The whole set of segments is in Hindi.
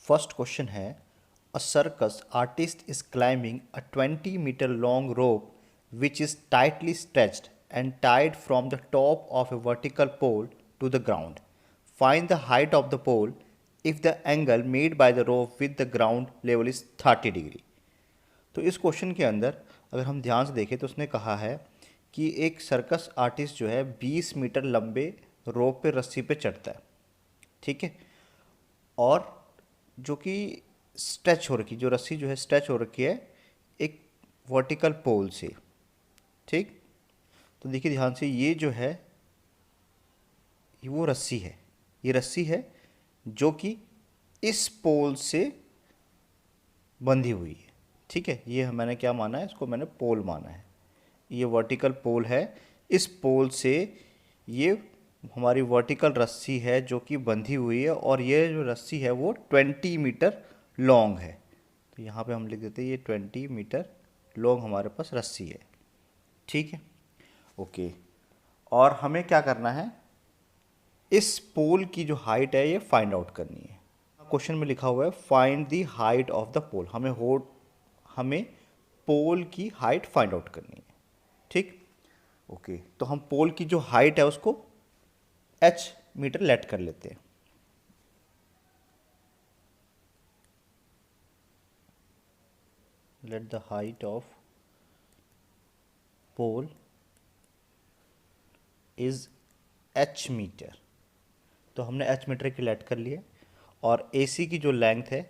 फर्स्ट क्वेश्चन है अ circus artist is climbing a 20-meter long rope which is tightly stretched and tied from the top of a vertical pole to the ground. Find the height of the pole if the angle made by the rope with the ground level is 30 degree. तो इस क्वेश्चन के अंदर अगर हम ध्यान से देखें तो उसने कहा है कि एक सर्कस आर्टिस्ट जो है 20 मीटर लंबे रोप पे रस्सी पे चढ़ता है, ठीक है, और जो कि स्ट्रेच हो रखी, जो रस्सी जो है स्ट्रेच हो रखी है एक वर्टिकल पोल से, ठीक। तो देखिए ध्यान से, ये जो है ये वो रस्सी है, ये रस्सी है जो कि इस पोल से बंधी हुई है, ठीक है। ये मैंने क्या माना है, इसको मैंने पोल माना है, ये वर्टिकल पोल है। इस पोल से ये हमारी वर्टिकल रस्सी है जो कि बंधी हुई है, और ये जो रस्सी है वो 20 मीटर लॉन्ग है। तो यहाँ पे हम लिख देते हैं ये 20 मीटर लॉन्ग हमारे पास रस्सी है, ठीक है, ओके। और हमें क्या करना है, इस पोल की जो हाइट है ये फाइंड आउट करनी है। क्वेश्चन में लिखा हुआ है find the height of the pole, हमें पोल की हाइट फाइंड आउट करनी है, ठीक, ओके। तो हम पोल की जो हाइट है उसको h मीटर लेट कर लेते हैं। Let the height of pole is h metre. तो हमने h मीटर की लेट कर लिया, और AC की जो लेंथ है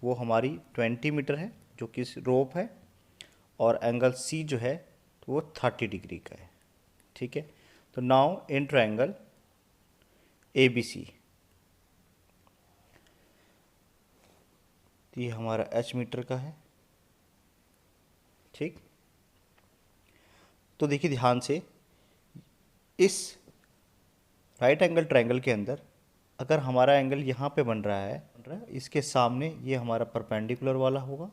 वो हमारी 20 मीटर है जो कि रोप है, और एंगल C जो है तो वो 30 डिग्री का है, ठीक है। तो नाउ इन ट्रायंगल ABC, तो ये हमारा h मीटर का है, ठीक। तो देखिए ध्यान से, इस राइट एंगल ट्रायंगल के अंदर अगर हमारा एंगल यहाँ पे बन रहा है, इसके सामने ये हमारा परपेंडिकुलर वाला होगा,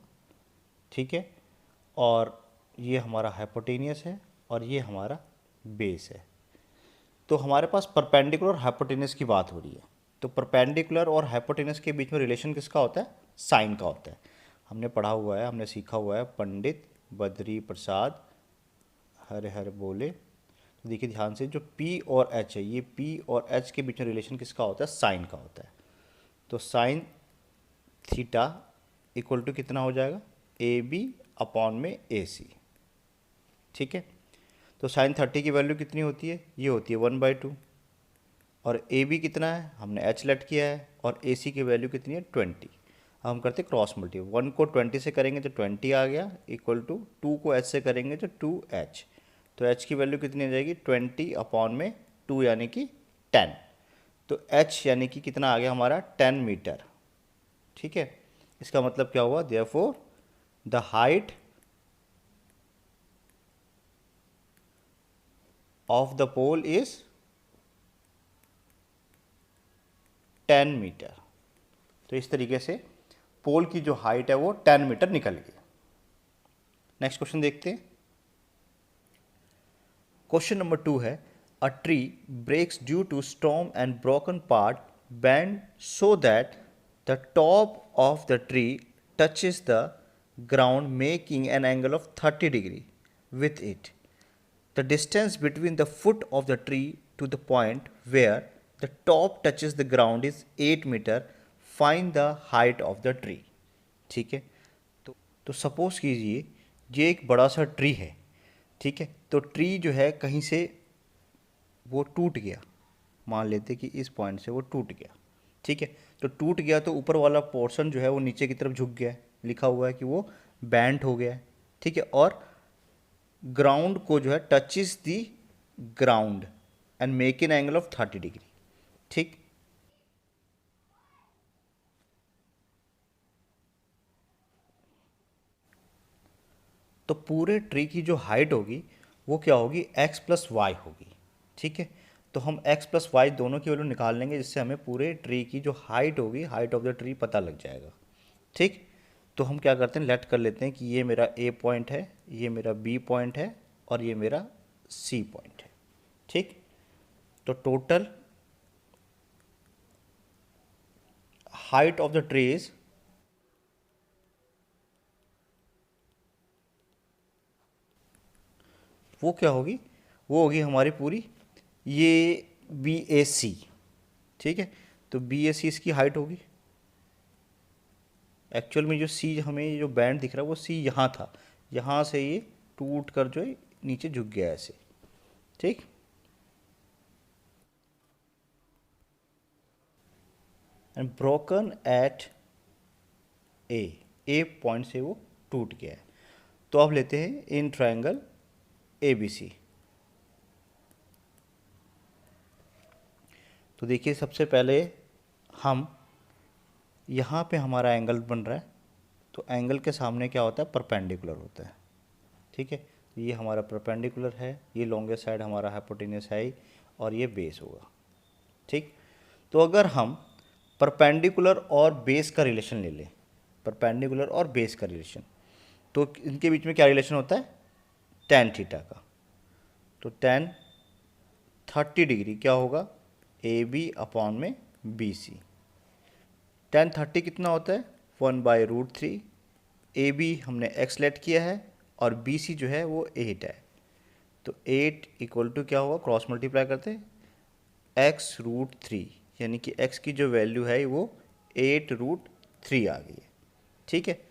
ठीक है, और ये हमारा हाइपोटेनियस है, और ये हमारा बेस है। तो हमारे पास परपेंडिकुलर और हाइपोटेनियस की बात हो रही है। तो परपेंडिकुलर और हाइपोटेनियस के बीच में रिलेशन किसका होता है, साइन का होता है। हमने पढ़ा हुआ है, हमने सीखा हुआ है, पंडित बद्री प्रसाद हरे हरे बोले। तो देखिए ध्यान से, जो P और H है, ये P और H के बीच में रिलेशन किसका होता है, साइन का होता है। तो साइन थीटा इक्वल टू कितना हो जाएगा, AB अपॉन में AC, ठीक है। तो साइन 30 की वैल्यू कितनी होती है, ये होती है 1/2, और AB कितना है, हमने H लेट किया है, और AC की वैल्यू कितनी है 20। अब हम करते हैं क्रॉस मल्टी, 1 को 20 से करेंगे तो 20 आ गया, इक्वल टू 2 को H से करेंगे तो 2H। तो H की वैल्यू कितनी आ जाएगी, 20 अपॉन में 2 यानी कि 10। तो H यानी कि कितना आ गया हमारा, 10 मीटर, ठीक है। इसका मतलब क्या हुआ, therefore the height of the pole is 10 metre. तो इस तरीके से पोल की जो हाइट है वो 10 मीटर निकल गई। नेक्स्ट क्वेश्चन देखते हैं। क्वेश्चन नंबर 2 है a tree breaks due to storm and broken part bend so that the top of the tree touches the ground making an angle of 30 degree with it. The distance between the foot of the tree to the point where the top touches the ground is 8 meter. Find the height of the tree. ठीक है, तो सपोज कीजिए ये एक बड़ा सा ट्री है, ठीक है। तो ट्री जो है कहीं से वो टूट गया, मान लेते कि इस पॉइंट से वो टूट गया, ठीक है। तो टूट गया तो ऊपर वाला पोर्शन जो है वो नीचे की तरफ झुक गया है, लिखा हुआ है कि वो बैंट हो गया है, ठीक है। और ग्राउंड को जो है touches the ground and make an angle of 30 degree, ठीक। तो पूरे ट्री की जो हाइट होगी वो क्या होगी, x प्लस वाई होगी, ठीक है। तो हम x प्लस वाई दोनों की वैल्यू निकाल लेंगे, जिससे हमें पूरे ट्री की जो हाइट होगी, हाइट ऑफ द ट्री पता लग जाएगा, ठीक। तो हम क्या करते हैं, लेट कर लेते हैं कि ये मेरा A पॉइंट है, ये मेरा B पॉइंट है, और ये मेरा C पॉइंट है, ठीक। तो total height of the tree is वो क्या होगी, वो होगी हमारी पूरी ये बी ए सी। ठीक है, तो बी ए सी इसकी हाइट होगी। एक्चुअल में जो सी, हमें जो बैंड दिख रहा है वो सी यहाँ था, यहाँ से ये टूट कर जो है नीचे झुक गया ऐसे। ठीक, and broken at a point से वो टूट गया है। तो अब लेते हैं in triangle A B C. तो देखिए सबसे पहले हम यहाँ पे हमारा एंगल बन रहा है, तो एंगल के सामने क्या होता है, परपेंडिकुलर होता है। ठीक है, तो ये हमारा परपेंडिकुलर है, ये लॉन्गेस्ट साइड हमारा हाइपोटेन्यूस है ही, और ये बेस होगा। ठीक, तो अगर हम परपेंडिकुलर और बेस का रिलेशन ले लें, परपेंडिकुलर और बेस का रिलेशन, तो इनके बीच में क्या रिलेशन होता है, टेन थीटा का। तो टेन 30 डिग्री क्या होगा, ए बी अपॉन में बी सी। टेन 30 कितना होता है, 1/√3। ए बी हमने एक्स लेट किया है और बी सी जो है वो 8 है। तो 8 इक्वल टू क्या होगा, क्रॉस मल्टीप्लाई करते x√3, यानी कि x की जो वैल्यू है वो 8√3 आ गई है। ठीक है,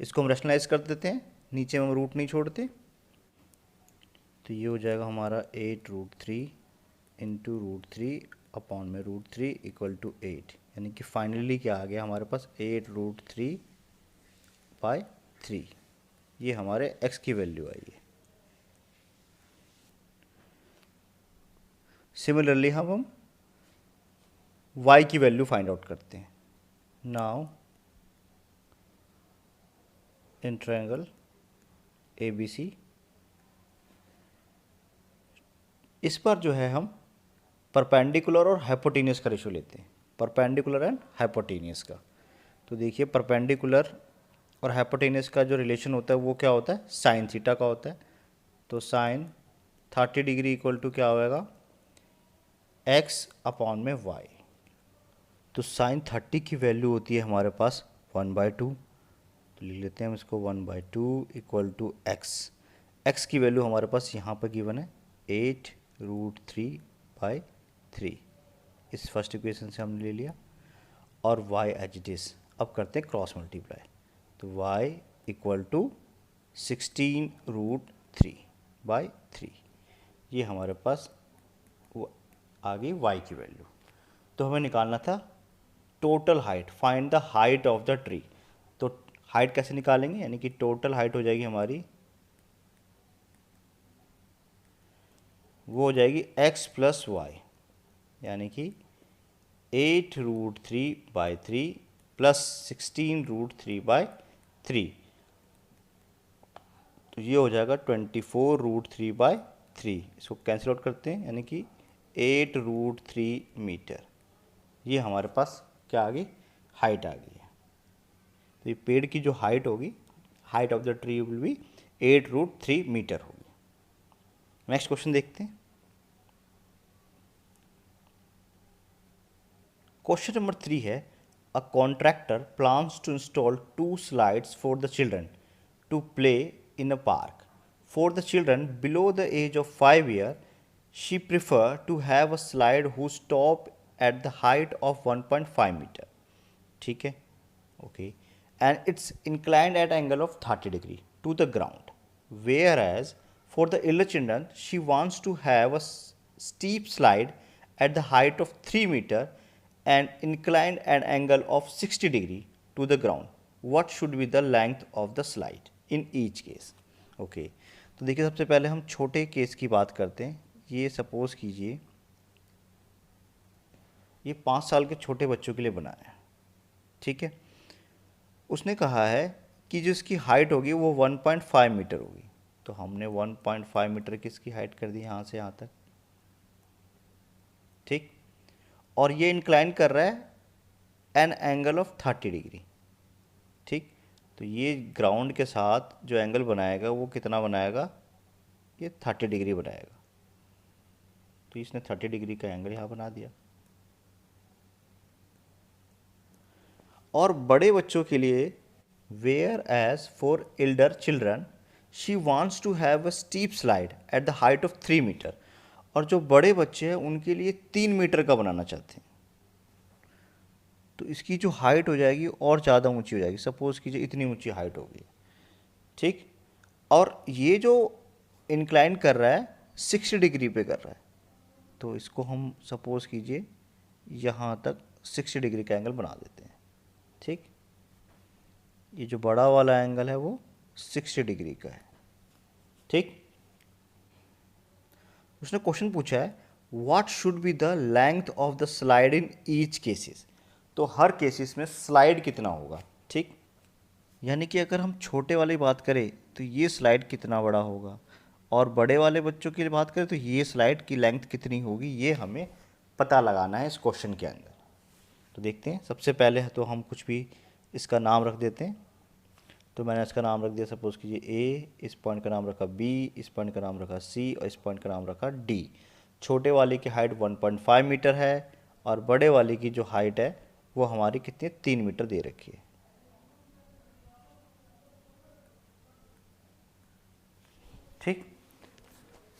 इसको हम रैशनलाइज कर देते हैं, नीचे में हम रूट नहीं छोड़ते। तो ये हो जाएगा हमारा 8√3 इंटू √3 अपॉन में √3 इक्वल टू 8, यानी कि फाइनली क्या आ गया हमारे पास, 8√3/3। ये हमारे x की वैल्यू आई है। सिमिलरली हम y की वैल्यू फाइंड आउट करते हैं। Now in triangle A B C, इस पर जो है हम परपेंडिकुलर और हाइपोटेन्यूस का रेशो लेते हैं, परपेंडिकुलर एंड हाइपोटेन्यूस का। तो देखिए परपेंडिकुलर और हाइपोटेन्यूस का जो रिलेशन होता है वो क्या होता है, साइन थीटा का होता है। तो साइन 30 डिग्री इक्वल टू क्या होगा, एक्स अपॉन में वाई। तो साइन 30 की वैल्यू होती है हमारे पास 1/2। तो लिख लेते हैं हम इसको 1/2 इक्वल टू एक्स। एक्स की वैल्यू हमारे पास यहाँ पर गिवन है 8√3/3। इस फर्स्ट इक्वेशन से हमने ले लिया, और y एज इट इज़। अब करते हैं क्रॉस मल्टीप्लाई। तो y इक्वल टू 16√3/3। ये हमारे पास वो आ गई y की वैल्यू। तो हमें निकालना था total height, find the height of the tree. तो हाइट कैसे निकालेंगे, यानी कि टोटल हाइट हो जाएगी हमारी, वो हो जाएगी x प्लस वाई, यानी कि 8√3/3 प्लस 16√3/3। तो ये हो जाएगा 24√3/3। इसको कैंसिल आउट करते हैं, यानी कि 8√3 मीटर। ये हमारे पास क्या आ गई, हाइट आ गई है। तो ये पेड़ की जो हाइट होगी, height of the tree will be 8√3 metre होगी। नेक्स्ट क्वेश्चन देखते हैं। क्वेश्चन नंबर 3 है, a contractor plans to install 2 slides for the children to play in a park. For the children below the age of 5 year, she prefer to have a slide who stop at the height of 1.5 metre. ठीक है, okay, and it's inclined at angle of 30 degree to the ground, whereas for the elder children she wants to have a steep slide at the height of 3 meter and inclined at angle of 60 degree to the ground. What should be the length of the slide in each case? Okay, तो देखिए सबसे पहले हम छोटे केस की बात करते हैं। ये सपोज कीजिए ये 5 साल के छोटे बच्चों के लिए बनाया है। ठीक है, उसने कहा है कि जो इसकी हाइट होगी वो 1.5 मीटर होगी। तो हमने 1.5 मीटर की इसकी हाइट कर दी यहाँ से यहाँ तक। ठीक, और ये इंक्लाइन कर रहा है एन एंगल ऑफ 30 डिग्री। ठीक, तो ये ग्राउंड के साथ जो एंगल बनाएगा वो कितना बनाएगा, ये 30 डिग्री बनाएगा। तो इसने 30 डिग्री का एंगल यहाँ बना दिया। और बड़े बच्चों के लिए, whereas for elder children she wants to have a steep slide at the height of 3 metre. और जो बड़े बच्चे हैं उनके लिए 3 मीटर का बनाना चाहते हैं। तो इसकी जो हाइट हो जाएगी और ज़्यादा ऊंची हो जाएगी। सपोज़ कीजिए इतनी ऊंची हाइट होगी, ठीक। और ये जो इंक्लाइन कर रहा है 60 डिग्री पे कर रहा है, तो इसको हम सपोज़ कीजिए यहाँ तक 60 डिग्री का एंगल बना देते हैं, ठीक। ये जो बड़ा वाला एंगल है वो 60 डिग्री का है, ठीक। उसने क्वेश्चन पूछा है what should be the length of the slide in each cases. तो हर केसेस में स्लाइड कितना होगा, ठीक। यानी कि अगर हम छोटे वाली बात करें तो ये स्लाइड कितना बड़ा होगा, और बड़े वाले बच्चों की बात करें तो ये स्लाइड की लेंथ कितनी होगी, ये हमें पता लगाना है इस क्वेश्चन के अंदर। तो देखते हैं। सबसे पहले तो हम कुछ भी इसका नाम रख देते हैं। तो मैंने इसका नाम रख दिया, सपोज कीजिए ए, इस पॉइंट का नाम रखा बी, इस पॉइंट का नाम रखा सी, और इस पॉइंट का नाम रखा डी। छोटे वाले की हाइट 1.5 मीटर है और बड़े वाले की जो हाइट है वो हमारी कितनी, 3 मीटर दे रखी है, ठीक।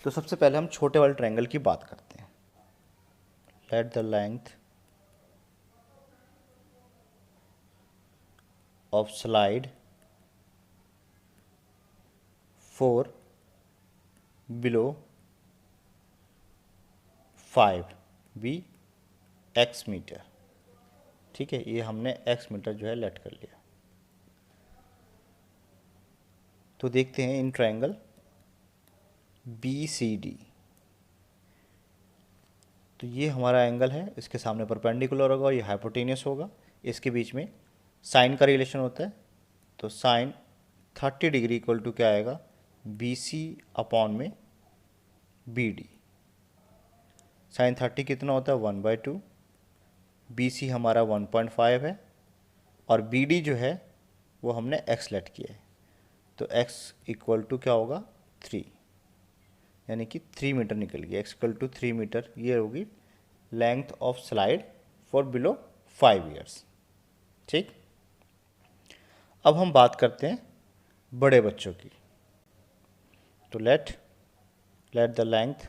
तो सबसे पहले हम छोटे वाले ट्रायंगल की बात करते हैं। Let the length of slide for below 5 be x metre, ठीक है। ये हमने एक्स मीटर जो है लेट कर लिया। तो देखते हैं in triangle B C D. तो ये हमारा एंगल है, इसके सामने परपेंडिकुलर होगा, ये हाइपोटेनियस होगा, इसके बीच में साइन का रिलेशन होता है। तो साइन 30 डिग्री इक्वल टू क्या आएगा, बी सी अपॉन में बी डी। साइन 30 कितना होता है, 1/2। बी सी हमारा 1.5 है और बी डी जो है वो हमने एक्स लेट किया है। तो एक्स इक्वल टू क्या होगा, 3, यानी कि 3 मीटर निकल गया। एक्स इक्वल टू 3 मीटर, ये होगी length of slide for below 5 years, ठीक। अब हम बात करते हैं बड़े बच्चों की। तो let the length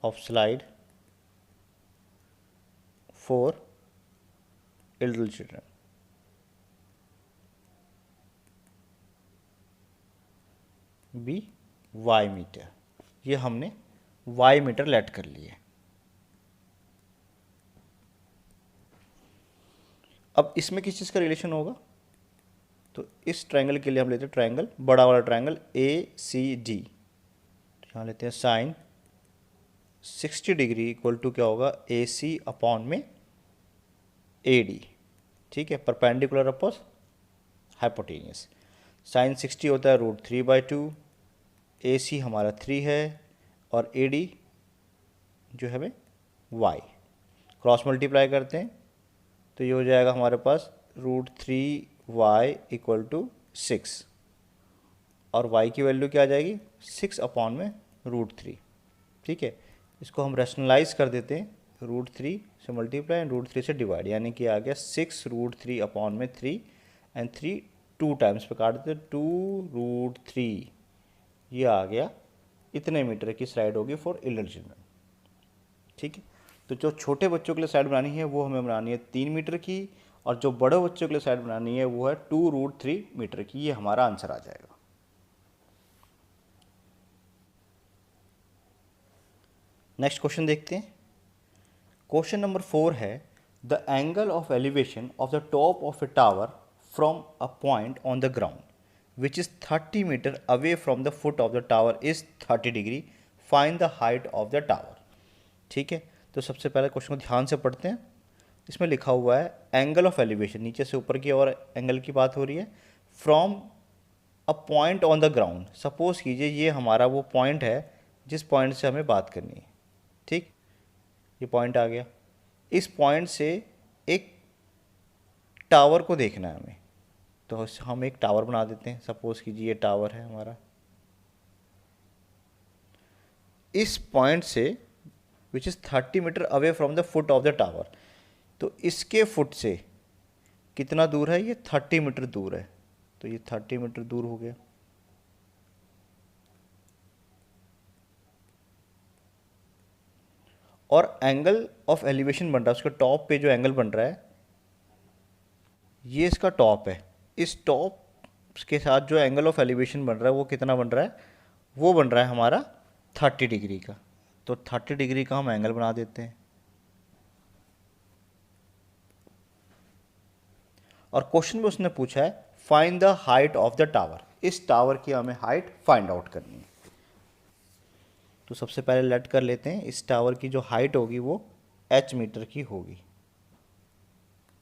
of slide for little children be y metre. ये हमने वाई मीटर लेट कर लिए। अब इसमें किस चीज़ का रिलेशन होगा, तो इस ट्रायंगल के लिए हम लेते हैं ट्रायंगल, बड़ा वाला ट्रायंगल ए सी डी। तो यहाँ लेते हैं साइन 60 डिग्री इक्वल टू क्या होगा, ए सी अपॉन में ए डी, ठीक है। Perpendicular oppose hypotenuse. साइन 60 होता है √3/2, ए सी हमारा 3 है और ए डी जो है हमें वाई। क्रॉस मल्टीप्लाई करते हैं तो ये हो जाएगा हमारे पास √3y इक्वल टू 6, और y की वैल्यू क्या आ जाएगी, 6 अपॉन में √3, ठीक है। इसको हम रैशनलाइज कर देते हैं, √3 से मल्टीप्लाई एंड √3 से डिवाइड, यानी कि आ गया 6√3 अपॉन में 3 एंड 3 2 टाइम्स पे काट देते, 2√3, ये आ गया। इतने मीटर की स्लाइड होगी फॉर लिटिल चिल्ड्रन, ठीक है। तो जो छोटे बच्चों के लिए साइड बनानी है वो हमें बनानी है 3 मीटर की, और जो बड़े बच्चों के लिए साइड बनानी है वो है 2√3 मीटर की। ये हमारा आंसर आ जाएगा। नेक्स्ट क्वेश्चन देखते हैं। क्वेश्चन नंबर 4 है the angle of elevation of the top of a tower from a point on the ground which is 30 metre away from the foot of the tower is 30 degree, find the height of the tower, ठीक है। तो सबसे पहले क्वेश्चन को ध्यान से पढ़ते हैं। इसमें लिखा हुआ है एंगल ऑफ एलिवेशन, नीचे से ऊपर की ओर एंगल की बात हो रही है, from a point on the ground. Suppose कीजिए ये हमारा वो पॉइंट है जिस पॉइंट से हमें बात करनी है, ठीक। ये पॉइंट आ गया, इस पॉइंट से एक टावर को देखना है हमें। तो हम एक टावर बना देते हैं। सपोज कीजिए ये टावर है हमारा, इस पॉइंट से which is 30 metre away from the foot of the tower. तो इसके फुट से कितना दूर है, ये 30 मीटर दूर है, तो ये 30 मीटर दूर हो गया। और एंगल ऑफ एलिवेशन बन रहा है, उसके टॉप पे जो एंगल बन रहा है, ये इसका टॉप है। इस टॉप के साथ जो एंगल ऑफ एलिवेशन बन रहा है वो कितना बन रहा है, वो बन रहा है हमारा 30 डिग्री का। तो 30 डिग्री का हम एंगल बना देते हैं। और क्वेश्चन में उसने पूछा है find the height of the tower. इस टावर की हमें हाइट फाइंड आउट करनी है। तो सबसे पहले लेट कर लेते हैं, इस टावर की जो हाइट होगी वो h मीटर की होगी।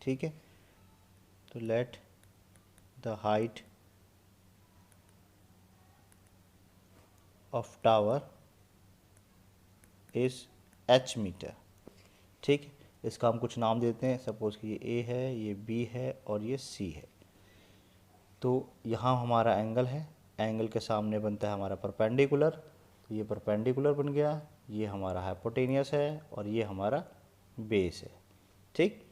ठीक है, तो let the height of tower is h metre. ठीक है, इसका हम कुछ नाम देते हैं, सपोज कि ये A है, ये B है और ये C है। तो यहाँ हमारा एंगल है, एंगल के सामने बनता है हमारा परपेंडिकुलर, तो ये परपेंडिकुलर बन गया, ये हमारा हाइपोटेनियस है और ये हमारा बेस है। ठीक,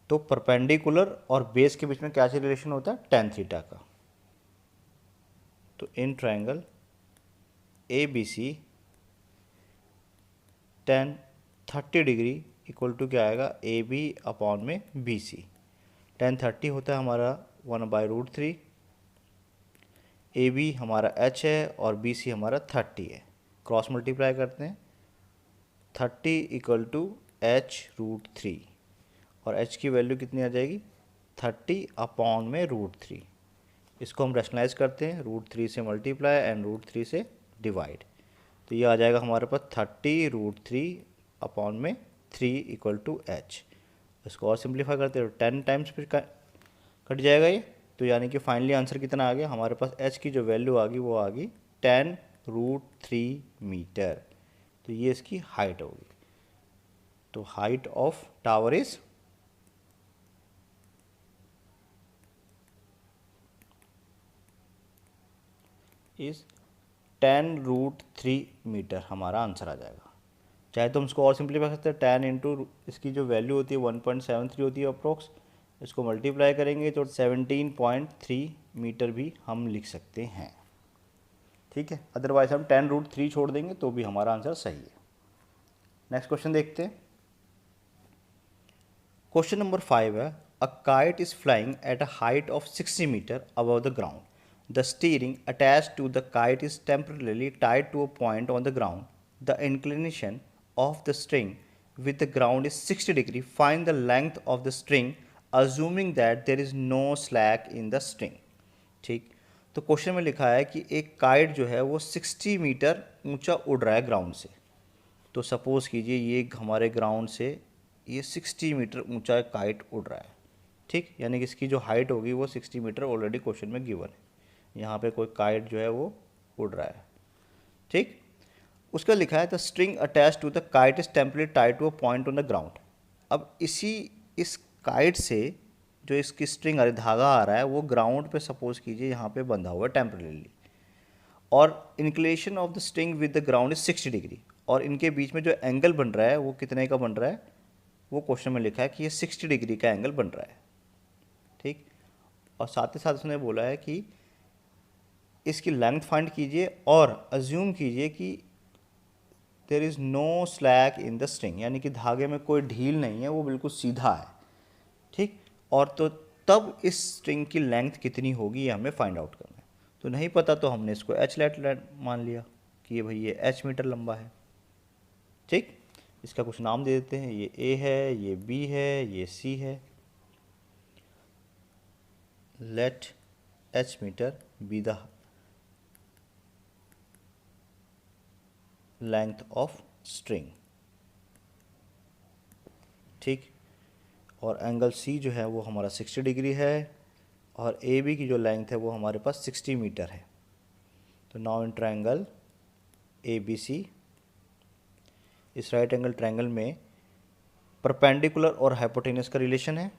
तो परपेंडिकुलर और बेस के बीच में क्या रिलेशन होता है, tan थीटा का। तो in triangle ABC tan 30 degree equal to क्या आएगा, AB अपॉन में BC। tan 30 होता है हमारा 1/√3, AB हमारा h है और BC हमारा 30 है। क्रॉस मल्टीप्लाई करते हैं, 30 इक्वल टू h√3 और h की वैल्यू कितनी आ जाएगी, 30 अपॉन में √3। इसको हम रैशनलाइज करते हैं, √3 से मल्टीप्लाई एंड √3 से डिवाइड, तो ये आ जाएगा हमारे पास 30√3 अपॉन में 3 इक्वल टू h। इसको और सिंप्लीफाई करते हैं, 10 टाइम्स फिर कट जाएगा ये, तो यानी कि फाइनली आंसर कितना आ गया हमारे पास, h की जो वैल्यू आ गई वो आ गई 10√3 मीटर। तो ये इसकी हाइट होगी। तो height of tower is 10√3 metre हमारा आंसर आ जाएगा। चाहे तो हम इसको और सिंप्लीफाई कर सकते हैं, 10 इंटू इसकी जो वैल्यू होती है 1.73 होती है अप्रोक्स, इसको मल्टीप्लाई करेंगे तो 17.3 मीटर भी हम लिख सकते हैं। ठीक है, अदरवाइज हम 10√3 छोड़ देंगे तो भी हमारा आंसर सही है। नेक्स्ट क्वेश्चन देखते हैं। क्वेश्चन नंबर 5 है, a kite is flying at a height of 60 metre above the ground. The steering attached to the kite is temporarily tied to a point on the ground. The inclination of the string with the ground is 60 degree. Find the length of the string assuming that there is no slack in the string. ठीक, तो क्वेश्चन में लिखा है कि एक काइट जो है वो 60 मीटर ऊंचा उड़ रहा है ग्राउंड से। तो सपोज़ कीजिए ये हमारे ग्राउंड से ये 60 मीटर ऊंचा काइट उड़ रहा है। ठीक, यानी कि इसकी जो हाइट होगी वो 60 मीटर ऑलरेडी क्वेश्चन में गिवन है। यहाँ पे कोई काइट जो है वो उड़ रहा है। ठीक, उसका लिखा है the string attach to the kite is temporarily tied to a point on the ground. अब इस काइट से जो इसकी स्ट्रिंग धागा आ रहा है वो ग्राउंड पे सपोज कीजिए यहाँ पे बंधा हुआ है टेम्परली, और inclination of the string with the ground is 60 degree, और इनके बीच में जो एंगल बन रहा है वो कितने का बन रहा है, वो क्वेश्चन में लिखा है कि ये 60 डिग्री का एंगल बन रहा है। ठीक, और साथ ही साथ उसने बोला है कि इसकी लेंथ फाइंड कीजिए और अज्यूम कीजिए कि there is no slack in the string, यानी कि धागे में कोई ढील नहीं है, वो बिल्कुल सीधा है। ठीक, और तो तब इस स्ट्रिंग की लेंथ कितनी होगी ये हमें फाइंड आउट करना है। तो नहीं पता तो हमने इसको एच लेट मान लिया कि ये भाई ये एच मीटर लंबा है। ठीक, इसका कुछ नाम दे देते हैं, ये ए है, ये बी है, ये सी है। Let h metre be the length of string. ठीक, और एंगल सी जो है वो हमारा 60 डिग्री है और ए बी की जो लेंथ है वो हमारे पास 60 मीटर है। तो now in triangle A B C, इस राइट एंगल ट्रायंगल में परपेंडिकुलर और हाइपोटेनस का रिलेशन है।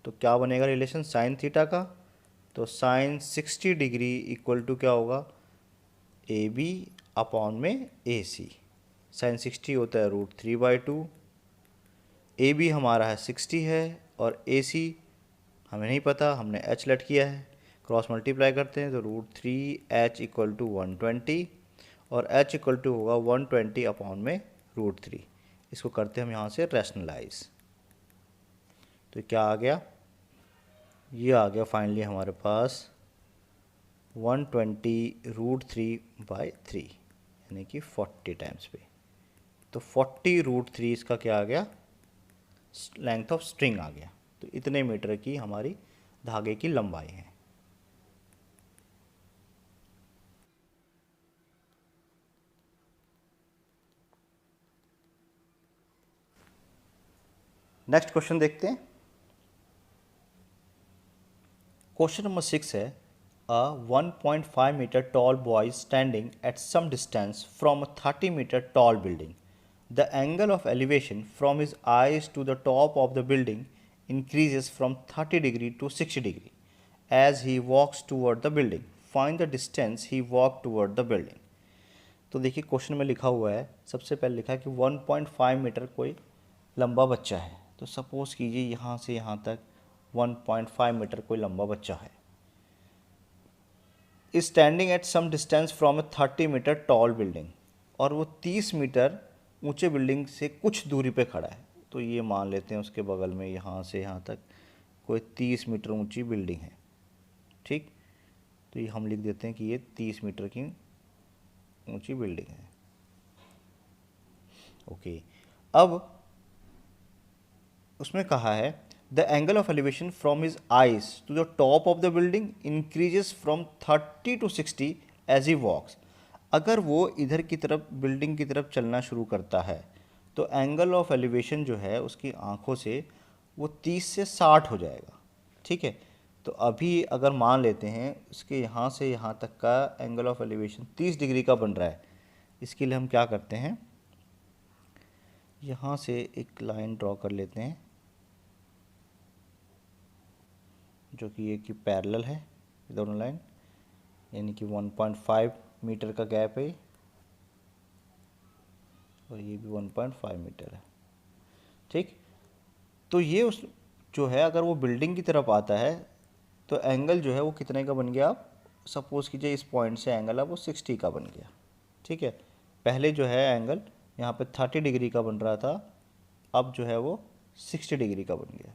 तो क्या बनेगा रिलेशन साइन थीटा का, तो साइन 60 डिग्री इक्वल टू क्या होगा, ए बी अपॉन में ए सी। साइन 60 होता है √3/2, ए बी हमारा है 60 है और ए सी हमें नहीं पता, हमने h लेट किया है, क्रॉस मल्टीप्लाई करते हैं तो √3h इक्वल टू 120 और h इक्वल टू होगा 120 अपॉन में √3। इसको करते हैं हम यहाँ से रैशनलाइज, तो क्या आ गया, ये आ गया फाइनली हमारे पास 120√3/3 यानी कि 40 टाइम्स पे। तो 40√3 इसका क्या आ गया, लेंथ ऑफ स्ट्रिंग आ गया। तो इतने मीटर की हमारी धागे की लंबाई है। नेक्स्ट क्वेश्चन देखते हैं। क्वेश्चन नंबर 6 है, a 1.5 meter tall boy is standing at some distance from a 30 meter tall building. The angle of elevation from his eyes to the top of the building increases from 30 degree to 60 degree as he walks toward the building. Find the distance he walked toward the building. तो देखिए क्वेश्चन में लिखा हुआ है, सबसे पहले लिखा है कि 1.5 मीटर कोई लंबा बच्चा है। तो सपोज़ कीजिए यहाँ से यहाँ तक 1.5 मीटर कोई लंबा बच्चा है, is standing at some distance from a 30 metre tall building, और वो 30 मीटर ऊंचे बिल्डिंग से कुछ दूरी पे खड़ा है। तो ये मान लेते हैं उसके बगल में यहाँ से यहाँ तक कोई 30 मीटर ऊंची बिल्डिंग है, ठीक। तो ये हम लिख देते हैं कि ये 30 मीटर की ऊंची बिल्डिंग है। ओके, अब उसमें कहा है the angle of elevation from his eyes to the top of the building increases from 30 to 60 as he walks. अगर वो इधर की तरफ बिल्डिंग की तरफ चलना शुरू करता है तो एंगल ऑफ एलिवेशन जो है उसकी आंखों से वो 30 से 60 हो जाएगा, ठीक है। तो अभी अगर मान लेते हैं इसके यहाँ से यहाँ तक का एंगल ऑफ एलिवेशन 30 डिग्री का बन रहा है। इसके लिए हम क्या करते हैं, यहाँ से एक लाइन ड्रॉ कर लेते हैं जो कि ये कि पैरेलल है दोनों लाइन, यानी कि 1.5 मीटर का गैप है और ये भी 1.5 मीटर है, ठीक। तो ये उस जो है अगर वो बिल्डिंग की तरफ आता है तो एंगल जो है वो कितने का बन गया, आप सपोज़ कीजिए इस पॉइंट से एंगल अब वो 60 का बन गया, ठीक है। पहले जो है एंगल यहाँ पे 30 डिग्री का बन रहा था, अब जो है वो 60 डिग्री का बन गया।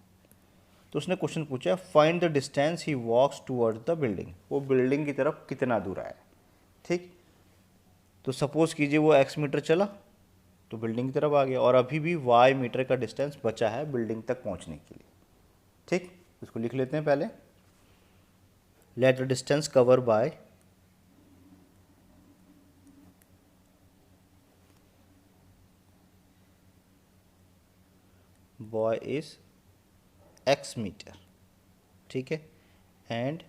तो उसने क्वेश्चन पूछा find the distance he walks towards the building, वो बिल्डिंग की तरफ कितना दूर आया, ठीक। तो सपोज़ कीजिए वो x मीटर चला तो बिल्डिंग की तरफ आ गया, और अभी भी y मीटर का डिस्टेंस बचा है बिल्डिंग तक पहुंचने के लिए, ठीक। इसको लिख लेते हैं पहले, let the distance cover by boy is x metre, ठीक है, and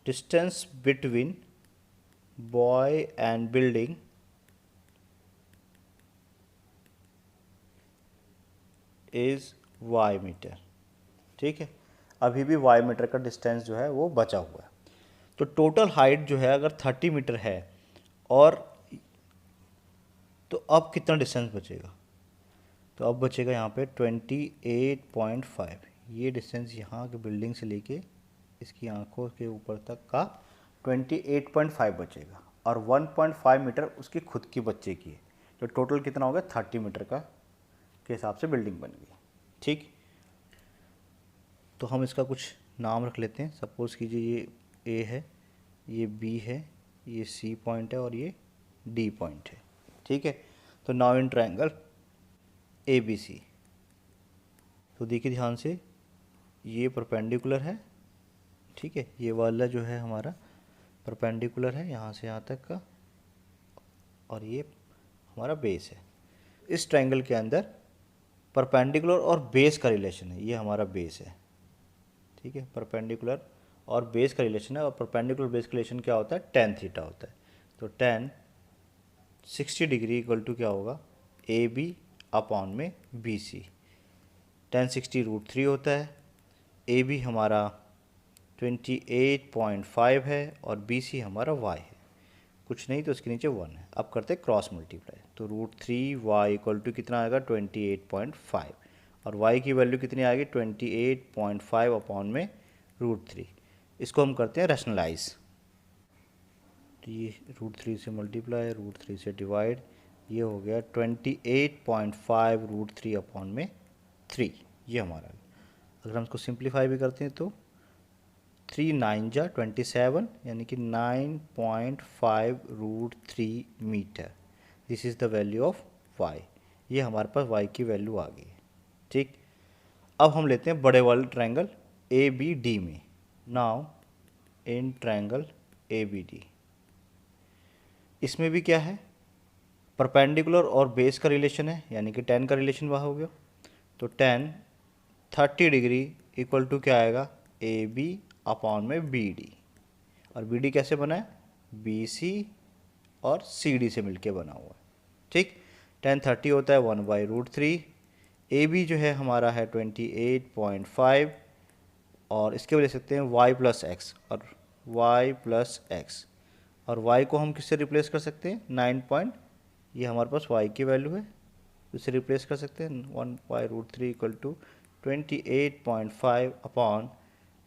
distance between boy and building is y metre, ठीक है। अभी भी y मीटर का डिस्टेंस जो है वो बचा हुआ है। तो टोटल हाइट जो है अगर 30 मीटर है और तो अब कितना डिस्टेंस बचेगा, तो अब बचेगा यहाँ पे 28.5। ये डिस्टेंस यहाँ के बिल्डिंग से लेके इसकी आंखों के ऊपर तक का 28.5 बचेगा, और 1.5 मीटर उसकी खुद की बच्चे की है। तो टोटल कितना हो गया, 30 मीटर का के हिसाब से बिल्डिंग बन गई, ठीक। तो हम इसका कुछ नाम रख लेते हैं। सपोज़ कीजिए ये ए है, ये बी है, ये सी पॉइंट है और ये डी पॉइंट है, ठीक है। तो now in triangle A B C, तो देखिए ध्यान से ये परपेंडिकुलर है, ठीक है। ये वाला जो है हमारा परपेंडिकुलर है यहाँ से यहाँ तक का, और ये हमारा बेस है। इस ट्रायंगल के अंदर परपेंडिकुलर और बेस का रिलेशन है, ये हमारा बेस है, ठीक है। परपेंडिकुलर और बेस का रिलेशन है, और परपेंडिकुलर बेस का रिलेशन क्या होता है, tan थीटा होता है। तो tan 60 डिग्री इक्वल टू क्या होगा, ए बी अपॉन में बी सी। tan 60 √3 होता है, ए बी हमारा 28.5 है और बी सी हमारा y है, कुछ नहीं तो इसके नीचे 1 है। अब करते हैं क्रॉस मल्टीप्लाई। तो √3y इक्वल टू कितना आएगा 28.5, और y की वैल्यू कितनी आएगी 28.5 अपॉन में √3। इसको हम करते हैं रैशनलाइज, तो ये √3 से मल्टीप्लाई, √3 से डिवाइड, ये हो गया 28.5 √3 अपॉन में 3, ये हमारा। अगर हम इसको सिंप्लीफाई भी करते हैं तो 3 9 जा 27, यानी कि 9.5 √3 metre. This is the value of y। ये हमारे पास y की वैल्यू आ गई है। ठीक, अब हम लेते हैं बड़े वाले ट्रायंगल ABD में। नाउ इन ट्रायंगल ABD, इसमें भी क्या है, परपेंडिकुलर और बेस का रिलेशन है, यानी कि tan का रिलेशन वहाँ हो गया। तो tan 30 डिग्री इक्वल टू क्या आएगा AB अपॉन में BD, और BD कैसे बना है, BC और CD से मिलके बना हुआ है। ठीक, tan 30 होता है 1/√3, AB जो है हमारा है 28.5, और इसके वजह सकते हैं y प्लस एक्स, और y प्लस एक्स, और y को हम किससे रिप्लेस कर सकते हैं 9 ये हमारे पास y की वैल्यू है, इसे रिप्लेस कर सकते हैं 1/√3 इक्वल टू 28.5 अपॉन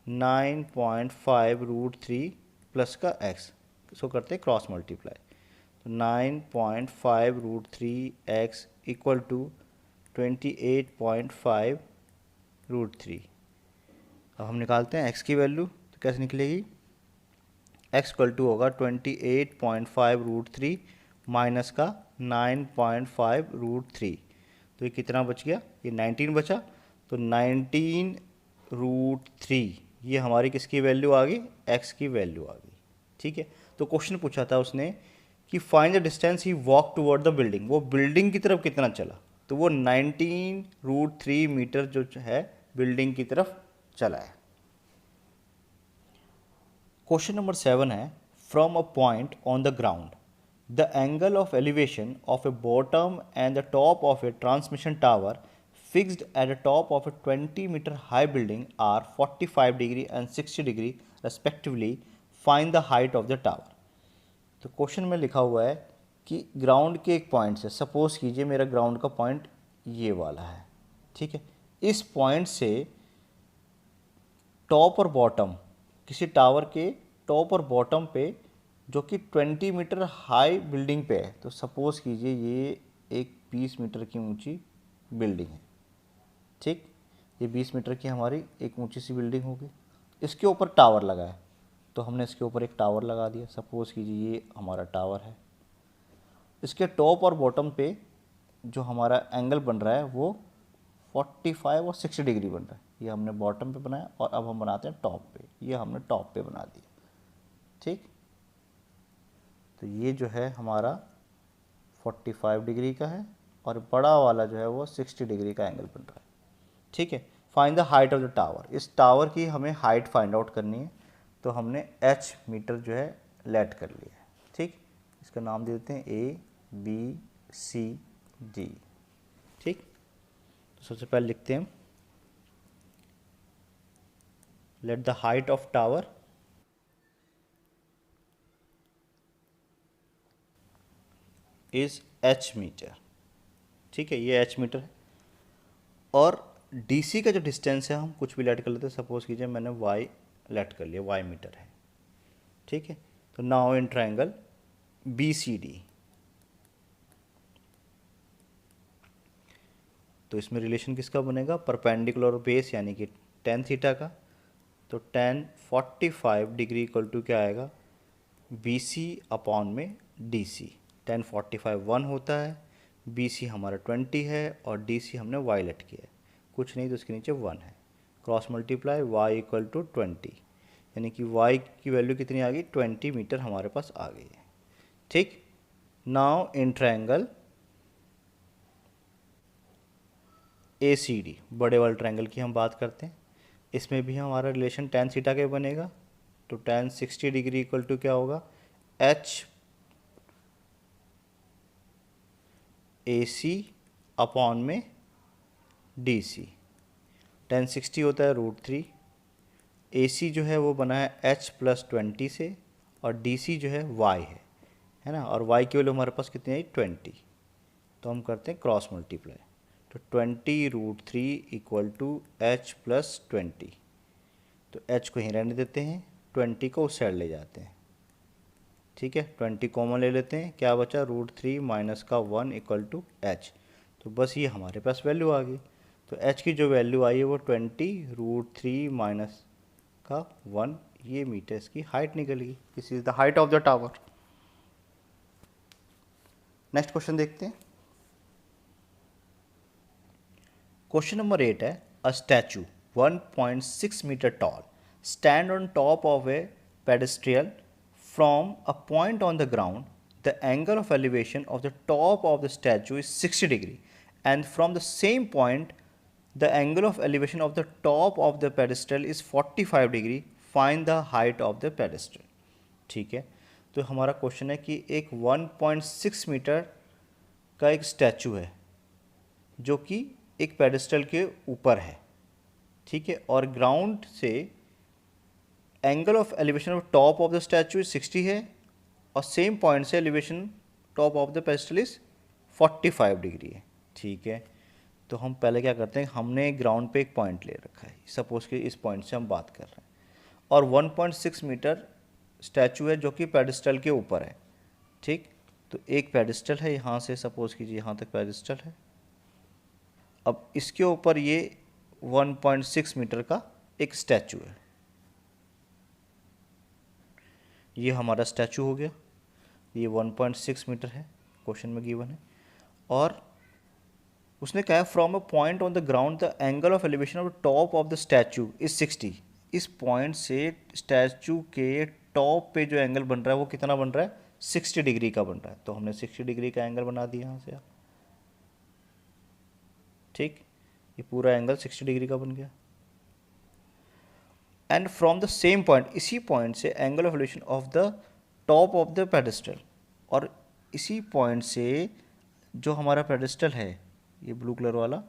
9.5 √3 प्लस का x, इसको करते हैं क्रॉस मल्टीप्लाई। तो 9.5 √3 x इक्वल टू 28.5 √3। अब हम निकालते हैं x की वैल्यू, तो कैसे निकलेगी, x इक्वल टू होगा 28.5 √3 माइनस का 9.5 √3, तो ये कितना बच गया, ये 19 बचा। तो 19 √3 ये हमारी किसकी वैल्यू आ गई, x की वैल्यू आ गई। ठीक है, तो क्वेश्चन पूछा था उसने कि find the distance he walk toward the building, वो बिल्डिंग की तरफ कितना चला, तो वो 19 √3 मीटर जो है बिल्डिंग की तरफ चला है। क्वेश्चन नंबर 7 है, from a point on the ground the angle of elevation of A bottom and the top of A transmission tower fixed at the top of a 20 meter high building are 45 degree and 60 degree respectively. Find the height of the tower. तो क्वेश्चन में लिखा हुआ है कि ग्राउंड के एक पॉइंट से, सपोज कीजिए मेरा ग्राउंड का पॉइंट ये वाला है, ठीक है, इस पॉइंट से टॉप और बॉटम, किसी टावर के टॉप और बॉटम पे जो कि 20 मीटर हाई बिल्डिंग पे है, तो सपोज कीजिए ये एक 20 मीटर की ऊंची बिल्डिंग है। ठीक, ये 20 मीटर की हमारी एक ऊंची सी बिल्डिंग होगी, इसके ऊपर टावर लगा है, तो हमने इसके ऊपर एक टावर लगा दिया। सपोज कीजिए ये हमारा टावर है, इसके टॉप और बॉटम पे जो हमारा एंगल बन रहा है वो 45 और 60 डिग्री बन रहा है। ये हमने बॉटम पे बनाया, और अब हम बनाते हैं टॉप पे, ये हमने टॉप पे बना दिया। ठीक, तो ये जो है हमारा 45 डिग्री का है, और बड़ा वाला जो है वो 60 डिग्री का एंगल बन रहा है। ठीक है, find the height of the tower, इस टावर की हमें हाइट फाइंड आउट करनी है, तो हमने h मीटर जो है लेट कर लिया है। ठीक, इसका नाम दे देते हैं ABCD। ठीक, तो सबसे पहले लिखते हैं, let the height of tower is h metre. ठीक है, ये h मीटर है, और DC का जो डिस्टेंस है हम कुछ भी लेट कर लेते हैं। सपोज कीजिए मैंने y लेट कर लिया, y मीटर है। ठीक है, तो नाउ इन ट्रायंगल BCD, तो इसमें रिलेशन किसका बनेगा, परपेंडिकुलर और बेस, यानी कि tan थीटा का। तो tan 45 डिग्री इक्वल टू क्या आएगा, BC अपॉन में DC। tan 45 1 होता है, BC हमारा 20 है, और DC हमने y लेट किया है, कुछ नहीं तो इसके नीचे 1 है। Cross multiply y equal to 20, यानी कि y की वैल्यू कितनी आ गई, 20 मीटर हमारे पास आ गई है। ठीक, नाउ इन ट्रायंगल ACD, बड़े वाले ट्रायंगल की हम बात करते हैं, इसमें भी हमारा रिलेशन tan थीटा के बनेगा। तो tan 60 डिग्री इक्वल टू क्या होगा, H AC अपॉन में DC। tan 60 होता है √3, AC जो है वो बना है H प्लस 20 से, और DC जो है Y है ना, और Y की वैल्यू हमारे पास कितनी आई 20। तो हम करते हैं क्रॉस मल्टीप्लाई। तो 20√3 इक्वल टू h प्लस 20। तो h को ही रहने देते हैं, 20 को उस साइड ले जाते हैं। ठीक है, 20 कॉमन ले लेते हैं, क्या बचा √3 माइनस का 1 इक्वल टू h। तो बस ये हमारे पास वैल्यू आ गई। तो h की जो वैल्यू आई है वो 20√3 माइनस का 1, ये मीटर इसकी हाइट निकल गई। This is the height of the tower. Next question देखते हैं। क्वेश्चन नंबर 8 है, a statue 1.6 metre tall stand on top of a pedestal from a point on the ground. The angle of elevation of the top of the statue is 60 degree and from the same point the angle of elevation of the top of the pedestal is 45 degree. Find the height of the pedestal. ठीक है, तो हमारा क्वेश्चन है कि एक 1.6 मीटर का एक स्टैचू है जो कि एक पेडेस्टल के ऊपर है। ठीक है, और ग्राउंड से angle of elevation of top of the statue is 60 है और सेम पॉइंट से elevation top of the pedestal is 45 degree है। ठीक है, तो हम पहले क्या करते हैं, हमने ग्राउंड पे एक पॉइंट ले रखा है, सपोज कि इस पॉइंट से हम बात कर रहे हैं, और 1.6 मीटर स्टैचू है जो कि पेडेस्टल के ऊपर है। ठीक, तो एक पेडेस्टल है, यहाँ से सपोज कीजिए यहाँ तक पेडेस्टल है। अब इसके ऊपर ये 1.6 मीटर का एक स्टैचू है, ये हमारा स्टैचू हो गया। ये 1.6 मीटर है, क्वेश्चन में गिवन है। और उसने कहा from a point on the ground the angle of elevation of top of the statue is 60। इस पॉइंट से स्टैचू के टॉप पे जो एंगल बन रहा है वो कितना बन रहा है, 60 डिग्री का बन रहा है। तो हमने 60 डिग्री का एंगल बना दिया यहाँ से। ठीक, ये पूरा एंगल 60 डिग्री का बन गया। And from the same point, इसी पॉइंट से angle of elevation of the top of the pedestal, और इसी पॉइंट से जो हमारा पेडेस्टल है ये ब्लू कलर वाला,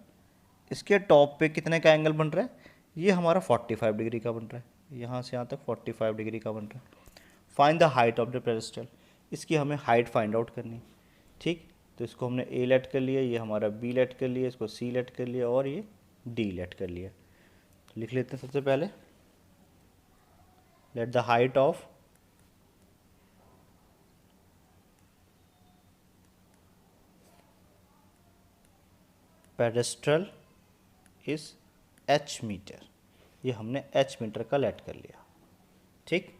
इसके टॉप पे कितने का एंगल बन रहा है, ये हमारा 45 डिग्री का बन रहा है। यहाँ से यहाँ तक 45 डिग्री का बन रहा है। Find the height of the pedestal, इसकी हमें हाइट फाइंड आउट करनी। ठीक, तो इसको हमने ए लेट कर लिया, ये हमारा बी लेट कर लिया, इसको सी लेट कर लिया और ये डी लेट कर लिया। तो लिख लेते हैं सबसे पहले, let the height of pedestal is h metre. ये हमने h मीटर का लेट कर लिया। ठीक,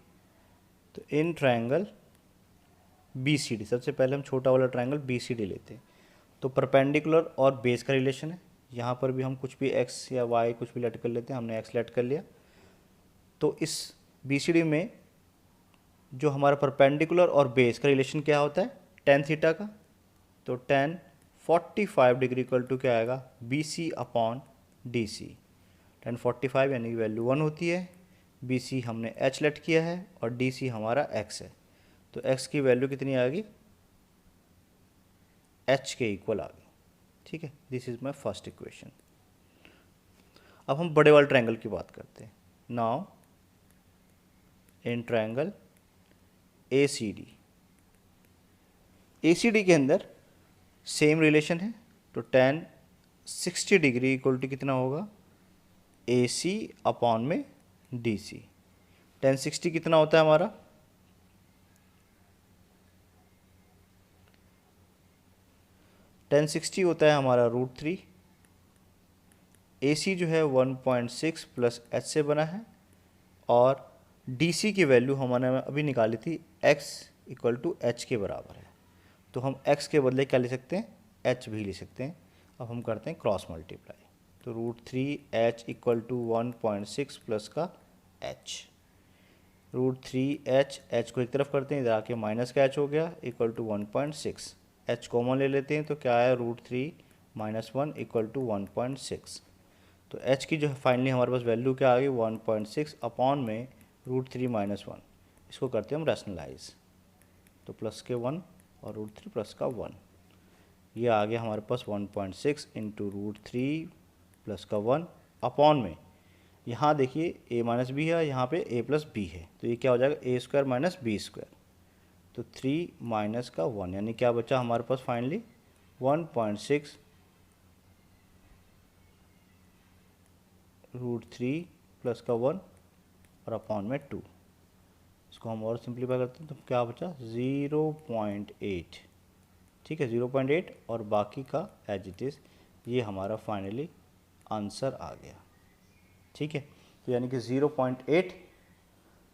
तो इन ट्रायंगल BCD, सबसे पहले हम छोटा वाला ट्रायंगल BCD लेते हैं। तो परपेंडिकुलर और बेस का रिलेशन है, यहाँ पर भी हम कुछ भी x या y कुछ भी लेट कर लेते हैं, हमने x लेट कर लिया। तो इस BCD में जो हमारा परपेंडिकुलर और बेस का रिलेशन क्या होता है, tan थीटा का। तो tan 45 डिग्री इक्वल टू क्या आएगा, BC अपॉन DC। tan 45 यानी वैल्यू 1 होती है, BC हमने h लेट किया है और DC हमारा x है। तो x की वैल्यू कितनी आ गई, h के इक्वल आ गई। ठीक है, this is my first equation. अब हम बड़े वाले ट्रायंगल की बात करते हैं। Now in triangle ACD, ACD के अंदर सेम रिलेशन है। तो tan 60 डिग्री इक्वल टू कितना होगा, AC अपॉन में DC। tan 60 कितना होता है हमारा, tan 60 होता है हमारा √3। AC जो है 1.6 प्लस h से बना है, और DC की वैल्यू हमने अभी निकाली थी, x इक्वल टू h के बराबर है। तो हम x के बदले क्या ले सकते हैं, h भी ले सकते हैं। अब हम करते हैं क्रॉस मल्टीप्लाई। तो √3h इक्वल टू 1.6 प्लस का h, √3h, h को एक तरफ करते हैं, इधर आके माइनस का h हो गया, इक्वल टू 1.6। h कॉमन ले लेते हैं तो क्या आया, √3 माइनस 1 इक्वल टू 1.6। तो h की जो फाइनली हमारे पास वैल्यू क्या आ गई, 1.6 अपॉन में √3 माइनस 1। इसको करते हैं हम रैशनलाइज, तो प्लस के 1 और √3 प्लस का 1, ये आ गया हमारे पास 1.6 इंटू √3 प्लस का 1 अपॉन में, यहाँ देखिए a माइनस बी है, यहाँ पे a प्लस बी है, तो ये क्या हो जाएगा, a square minus B square. तो 3 माइनस का 1, यानी क्या बचा हमारे पास फाइनली 1.6 √3 प्लस का 1 और अपॉन में 2। इसको हम और सिंप्लीफाई करते हैं तो क्या बचा 0.8। ठीक है, 0.8 और बाकी का एज इट इज़, ये हमारा फाइनली आंसर आ गया। ठीक है, तो यानी कि 0.8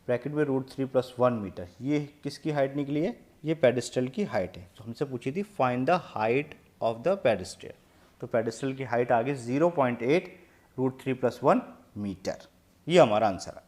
ब्रैकेट में √3 प्लस 1 मीटर, ये किसकी हाइट निकली है? ये पेडिस्टल की हाइट है। तो हमसे पूछी थी find the height of the pedestal, तो पेडिस्टल की हाइट आ गई 0.8 √3 प्लस 1 मीटर। ये हमारा आंसर है।